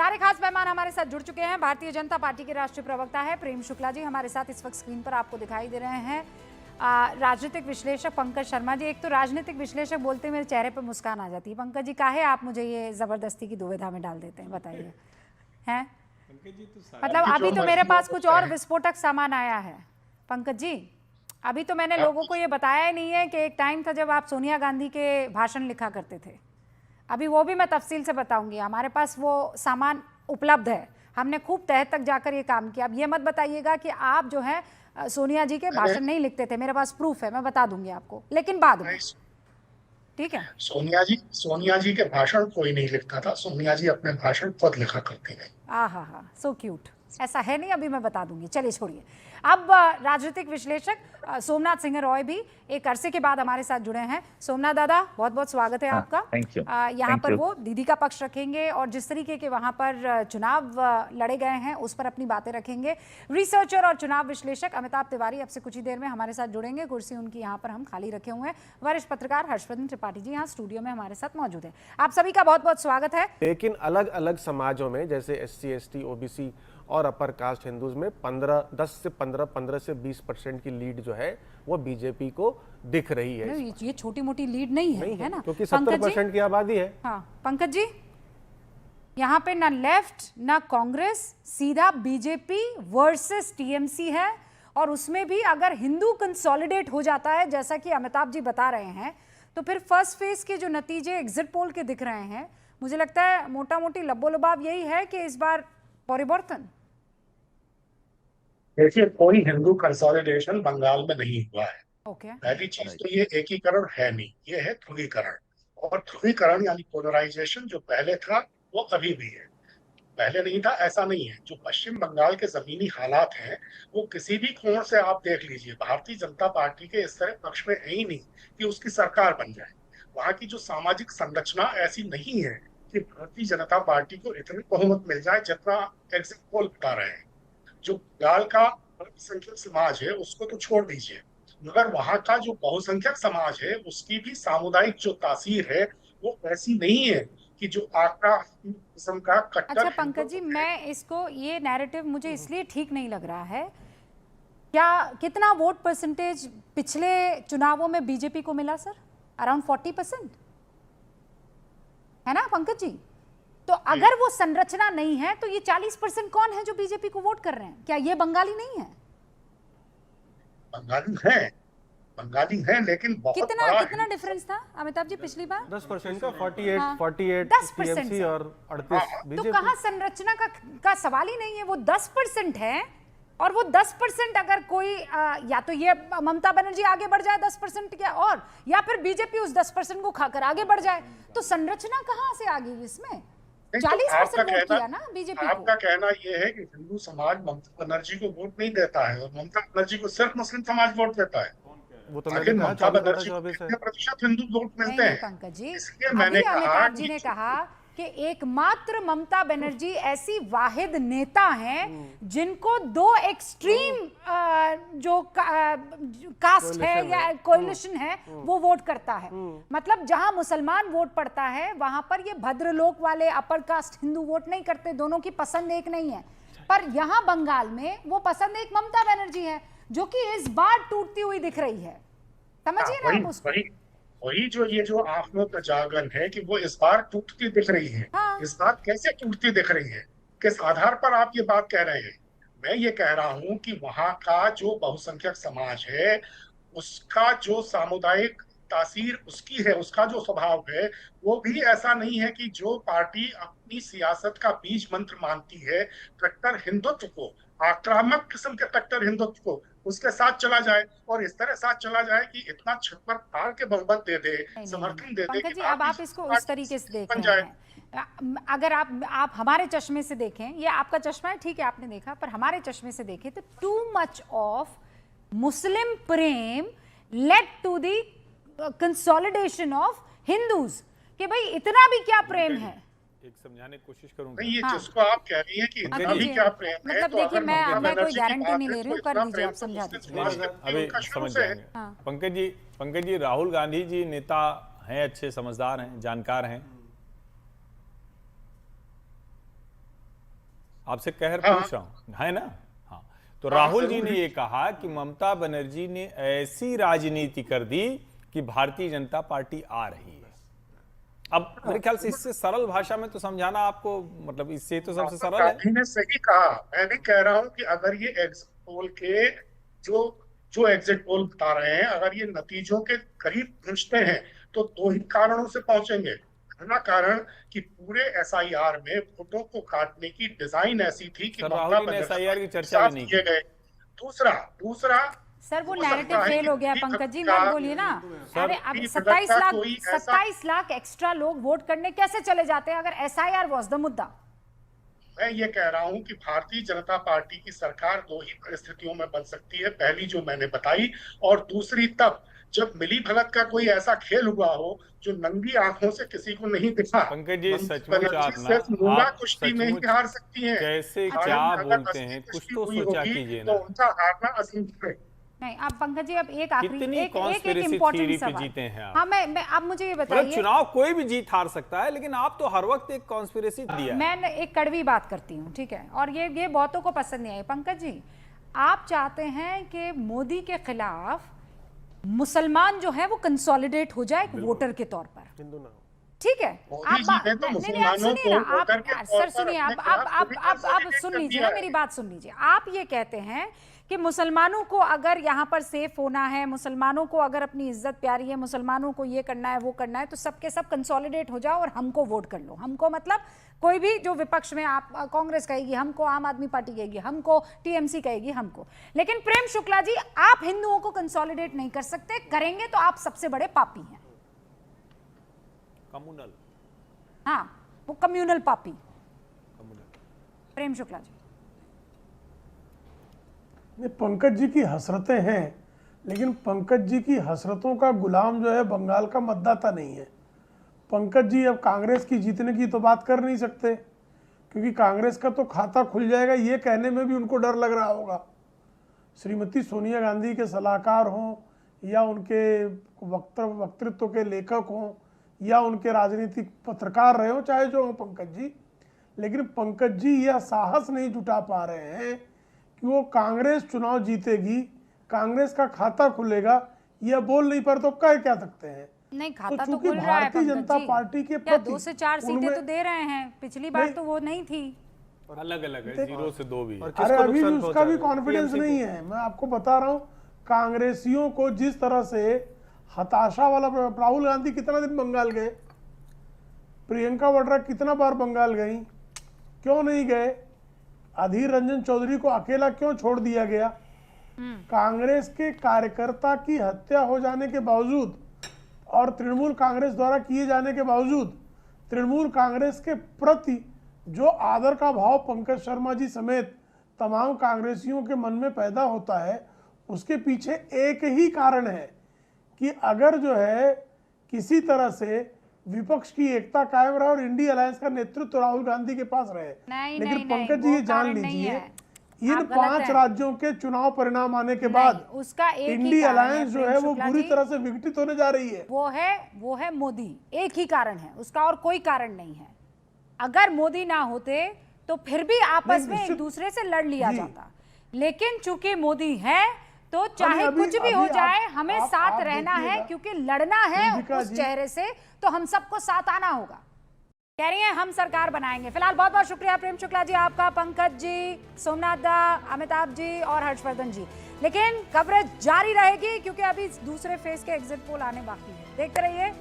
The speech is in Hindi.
सारे खास मेहमान हमारे साथ जुड़ चुके हैं। भारतीय जनता पार्टी के राष्ट्रीय प्रवक्ता है प्रेम शुक्ला जी हमारे साथ इस वक्त स्क्रीन पर आपको दिखाई दे रहे हैं। राजनीतिक विश्लेषक पंकज शर्मा जी। एक तो राजनीतिक विश्लेषक बोलते मेरे चेहरे पर मुस्कान आ जाती है। पंकज जी, काहे आप मुझे ये जबरदस्ती की दुविधा में डाल देते हैं, बताइए। हैं मतलब अभी तो मेरे पास कुछ और विस्फोटक सामान आया है। पंकज जी, अभी तो मैंने लोगों को ये बताया ही नहीं है कि एक टाइम था जब आप सोनिया गांधी के भाषण लिखा करते थे। अभी वो भी मैं तफसील से बताऊंगी। हमारे पास वो सामान उपलब्ध है, हमने खूब तह तक जाकर ये काम किया। अब ये मत बताइएगा कि आप जो है सोनिया जी के भाषण नहीं लिखते थे। मेरे पास प्रूफ है, मैं बता दूंगी आपको, लेकिन बाद में। ठीक है। सोनिया जी के भाषण कोई नहीं लिखता था। सोनिया जी अपने भाषण खुद लिखा करती थी। हाँ, सो क्यूट। ऐसा है नहीं, अभी मैं बता दूंगी। चलिए छोड़िए। अब राजनीतिक विश्लेषक सोमनाथ सिंह रॉय भी एक अरसे के बाद हमारे साथ जुड़े हैं। सोमनाथ दादा, बहुत बहुत स्वागत है आपका। Thank you. यहाँ पर वो दीदी का पक्ष रखेंगे और जिस तरीके के वहाँ पर चुनाव लड़े गए हैं उस पर अपनी बातें रखेंगे। रिसर्चर और चुनाव विश्लेषक अमिताभ तिवारी अब से कुछ ही देर में हमारे साथ जुड़ेंगे। कुर्सी उनकी यहाँ पर हम खाली रखे हुए हैं। वरिष्ठ पत्रकार हर्षवर्धन त्रिपाठी जी यहाँ स्टूडियो में हमारे साथ मौजूद है। आप सभी का बहुत बहुत स्वागत है। लेकिन अलग अलग समाजों में जैसे SC ST OBC और अपर कास्ट हिंदूज में 10 से 15 से 20% की लीड जो है वो बीजेपी को दिख रही है। ये छोटी मोटी लीड नहीं है ना, क्योंकि 70% की आबादी है। हाँ पंकज जी, यहाँ पे ना लेफ्ट ना कांग्रेस, सीधा बीजेपी वर्सेस TMC है। और उसमें भी अगर हिंदू कंसोलिडेट हो जाता है जैसा कि अमिताभ जी बता रहे हैं, तो फिर फर्स्ट फेज के जो नतीजे एग्जिट पोल के दिख रहे हैं, मुझे लगता है मोटा मोटी लब्बो लबाब यही है कि इस बार परिवर्तन। देखिए, कोई हिंदू कंसोलिडेशन बंगाल में नहीं हुआ है। ओके। पहली चीज तो ये एकीकरण है नहीं, ये है ध्रुवीकरण। और ध्रुवीकरण यानी पोलराइजेशन जो पहले था वो अभी भी है। पहले नहीं था ऐसा नहीं है। जो पश्चिम बंगाल के जमीनी हालात हैं वो किसी भी कोण से आप देख लीजिए, भारतीय जनता पार्टी के इस तरह पक्ष में है ही नहीं कि उसकी सरकार बन जाए। वहां की जो सामाजिक संरचना ऐसी नहीं है कि भारतीय जनता पार्टी को इतनी बहुमत मिल जाए जितना एग्जिट पोल बता रहे हैं। जो बंगाल का अल्पसंख्यक समाज है उसको तो छोड़ दीजिए, मगर वहां का जो बहुसंख्यक समाज है उसकी भी सामुदायिक जो तासीर है वो ऐसी नहीं है कि जो आका किस्म का कट्टर। अच्छा पंकज जी, मैं इसको ये नैरेटिव मुझे इसलिए ठीक नहीं लग रहा है। क्या कितना वोट परसेंटेज पिछले चुनावों में बीजेपी को मिला सर? अराउंड 40% है ना पंकज जी? तो अगर वो संरचना नहीं है तो ये 40% कौन है जो बीजेपी को वोट कर रहे हैं? क्या ये बंगाली नहीं है? बंगाली है लेकिन बहुत कितना डिफरेंस था अमिताभ जी पिछली बार? 10% का 48 10% TMC और 38 तो बीजेपी। कहाँ संरचना का सवाल ही नहीं है। वो 10% है और वो 10% अगर कोई या तो ये ममता बनर्जी आगे बढ़ जाए 10% क्या, और या फिर बीजेपी उस 10% को खाकर आगे बढ़ जाए, तो संरचना कहाँ से आ गई इसमें? 40% वोट किया ना बीजेपी को। आपका कहना यह है कि हिंदू समाज ममता बनर्जी को वोट नहीं देता है और ममता बनर्जी को सिर्फ मुस्लिम समाज वोट देता है। वो तो लेकिन ममता बनर्जी को 40% हिंदू वोट मिलते हैं। पंकज जी, इसलिए मैंने कहा अमिताभ जी ने कहा कि एकमात्र ममता बनर्जी ऐसी वाहिद नेता हैं जिनको दो एक्सट्रीम जो कास्ट है या कोalition है वो वोट करता है। मतलब जहां मुसलमान वोट पड़ता है वहां पर ये भद्रलोक वाले अपर कास्ट हिंदू वोट नहीं करते। दोनों की पसंद एक नहीं है। पर यहां बंगाल में वो पसंद एक ममता बनर्जी है जो कि इस बार टूटती हुई दिख रही है। समझिए ना आप उसको। वही जो ये जो आंख में प्रजागन है कि वो इस बार टूटती दिख रही है। हाँ। इस बार कैसे टूटती दिख रही है, किस आधार पर आप ये बात कह रहे हैं? मैं ये कह रहा हूं कि वहां का जो बहुसंख्यक समाज है उसका जो सामुदायिक तासीर उसकी है, उसका जो स्वभाव है वो भी ऐसा नहीं है कि जो पार्टी अपनी सियासत का बीज मंत्र मानती है कट्टर हिंदुत्व को, आक्रामक किस्म के कट्टर हिंदुत्व को, उसके साथ चला जाए और इस तरह साथ चला जाए कि इतना छप्पर फाड़ के बहुमत दे दे, समर्थन दे दे। पंकज जी, अब आप इसको उस तरीके से देख रहे हैं। अगर आप हमारे चश्मे से देखें, ये आपका चश्मा है ठीक है आपने देखा, पर हमारे चश्मे से देखें तो टू मच ऑफ मुस्लिम प्रेम led to the consolidation of Hindus. कि भाई इतना भी क्या प्रेम है? एक समझाने की कोशिश करूंगा। ये जिसको आप कह रही हैं कि इतना भी क्या प्रेम है, मतलब तो देखिए, अगर मैं कोई बनर्जी की गारंटी बात नहीं है ले रही हूँ, तो कर इतना दीजिए, आप प्रेम तो समझा मुस्लिम दीजिए। समाज के अभी उनका शुरू समझ से है। जाएंगे। पंकज जी राहुल गांधी जी नेता हैं, अच्छे समझदार हैं, जानकार हैं। आपसे कहर हाँ। पूछ रहा हूँ, है ना? हाँ, तो राहुल जी ने ये कहा कि ममता बनर्जी ने ऐसी राजनीति कर दी कि भारतीय जनता पार्टी आ रही है। अब मेरे ख्याल से इससे सरल भाषा में तो समझाना आपको, मतलब इससे तो सबसे सरल है। गांधी ने सही कहा। मैं भी कह रहा हूं कि अगर ये एग्जिट पोल के जो जो एग्जिट पोल बता रहे हैं, अगर ये नतीजों के करीब पहुंचते हैं तो दो ही कारणों से पहुंचेंगे। पहला कारण कि पूरे एसआईआर में वोटों को काटने की डिजाइन ऐसी थी कि सर, ममता राहुल जी ने बनर्जी एसआईआर की के चर्चा साथ भी नहीं किए गए। दूसरा दूसरा सर वो हो नैरेटिव सकता है फेल कि हो गया दिलीप पंकज जी, का- मत बोलिए ना। अरे अब दिलीप 27 का लाख कोई ऐसा- 27 लाख एक्स्ट्रा लोग वोट करने कैसे चले जाते हैं अगर एसआईआर वाज द मुद्दा? मैं ये कह रहा हूं कि भारतीय जनता पार्टी की सरकार दो ही परिस्थितियों में बन सकती है। पहली जो मैंने बताई, और दूसरी तब जब मिली भगत का कोई ऐसा खेल हुआ हो जो नंगी आंखों से किसी को नहीं दिखा। पंकज जी, ममता सचमुच बनर्जी आप ना, सिर्फ मूंगा आप कुश्ती में ही सचमुच हार सकती हैं। कैसे भारत क्या में अगर बोलते असली हैं, कुछ कुश्ती तो हुई सोचा होगी कीजिए तो ना। उनका हारना असीम है। नहीं, अब पंकज जी अब एक आखिरी कितनी एक conspiracy इम्पोर्टेंट theory पे सवाल। जीते हैं आप? हाँ, मैं अब मुझे ये मतलब बताइए, चुनाव कोई भी जीत हार सकता है, लेकिन आप तो हर वक्त एक कॉन्स्पिरेसी दिया है। मैं एक कड़वी बात करती हूँ, ठीक है, और ये बहुतों को पसंद नहीं आई। पंकज जी, आप चाहते हैं कि मोदी के खिलाफ मुसलमान जो है वो कंसोलिडेट हो जाए एक वोटर के तौर पर, हिंदू ना हो। ठीक है? मोदी जी ने तो नहीं, आप मुसलमानों सुनिए ना, को वोटर के आप तौर सर पर सुनिए, अपने खिलाफ पूरी आप consolidate सुन कर लीजिए दिया ना, है। मेरी बात सुन लीजिए। आप ये कहते हैं कि मुसलमानों को अगर यहाँ पर सेफ होना है, मुसलमानों को अगर अपनी इज्जत प्यारी है, मुसलमानों को ये करना है वो करना है, तो सबके सब कंसोलिडेट हो जाओ और हमको वोट कर लो। हमको मतलब कोई भी जो विपक्ष में, आप कांग्रेस कहेगी हमको, आम आदमी पार्टी कहेगी हमको, टीएमसी कहेगी हमको। लेकिन प्रेम शुक्ला जी, आप हिंदुओं को कंसोलिडेट नहीं कर सकते, करेंगे तो आप सबसे बड़े पापी हैं। कम्युनल हाँ, वो कम्युनल पापी प्रेम शुक्ला जी। नहीं, पंकज जी की हसरतें हैं, लेकिन पंकज जी की हसरतों का गुलाम जो है बंगाल का मतदाता नहीं है। पंकज जी अब कांग्रेस की जीतने की तो बात कर नहीं सकते, क्योंकि कांग्रेस का तो खाता खुल जाएगा ये कहने में भी उनको डर लग रहा होगा। श्रीमती सोनिया गांधी के सलाहकार हों या उनके वक्तृत्व के लेखक हों या उनके राजनीतिक पत्रकार रहे हो, चाहे जो हो पंकज जी, लेकिन पंकज जी यह साहस नहीं जुटा पा रहे हैं कि वो कांग्रेस चुनाव जीतेगी, कांग्रेस का खाता खुलेगा, यह बोल नहीं पर तो कह क्या सकते हैं। नहीं, खाता तो चूंकि खुल रहा है भारतीय पंकज जनता जी। पार्टी के क्या प्रति 2 से 4 सीटें उनमें- तो दे रहे हैं? पिछली बार तो वो नहीं थी। अलग अलग है, 0 से 2 भी है। और अरे किसको अभी भी नुकसान उसका पहुंचा भी रहे हैं? कॉन्फिडेंस TMC नहीं है। मैं आपको बता रहा हूं, कांग्रेसियों को जिस तरह से हताशा वाला, राहुल गांधी कितना दिन बंगाल गए, प्रियंका वाड्रा कितना बार बंगाल गई, क्यों नहीं गए, अधीर रंजन चौधरी को अकेला क्यों छोड़ दिया गया। कांग्रेस के कार्यकर्ता की हत्या हो जाने के बावजूद और तृणमूल कांग्रेस द्वारा किए जाने के बावजूद तृणमूल कांग्रेस के प्रति जो आदर का भाव पंकज शर्मा जी समेत तमाम कांग्रेसियों के मन में पैदा होता है, उसके पीछे एक ही कारण है कि अगर जो है किसी तरह से विपक्ष की एकता कायम रहे और इंडिया अलायंस का नेतृत्व राहुल गांधी के पास रहे। नहीं, लेकिन नहीं, पंकज नहीं, जी वो ये जान कारण नहीं लीजिए, है। इन आप गलत 5 हैं। राज्यों के चुनाव परिणाम आने के नहीं, बाद उसका एक ही इंडिया कारण है, अलायंस जो प्रेम है वो शुक्ला बुरी जी। तरह से विघटित होने जा रही है। वो है मोदी, एक ही कारण है उसका, और कोई कारण नहीं है। अगर मोदी ना होते तो फिर भी आपस नहीं, में एक निश्चित- दूसरे से लड़ लिया जी। जाता, लेकिन चूंकि मोदी है तो चाहे अभी- कुछ भी हो अभी जाए आप- हमें आप- साथ आप रहना है, देखिएगा। क्योंकि लड़ना है दीपिका उस जी। चेहरे से, तो हम सबको साथ आना होगा। कह रही हैं हम सरकार बनाएंगे। फिलहाल बहुत बहुत शुक्रिया प्रेम शुक्ला जी आपका, पंकज जी, सोमनाथ दा, अमिताभ जी और हर्षवर्धन जी। लेकिन कवरेज जारी रहेगी क्योंकि अभी दूसरे फेज के एग्जिट पोल आने बाकी है। देखते रहिए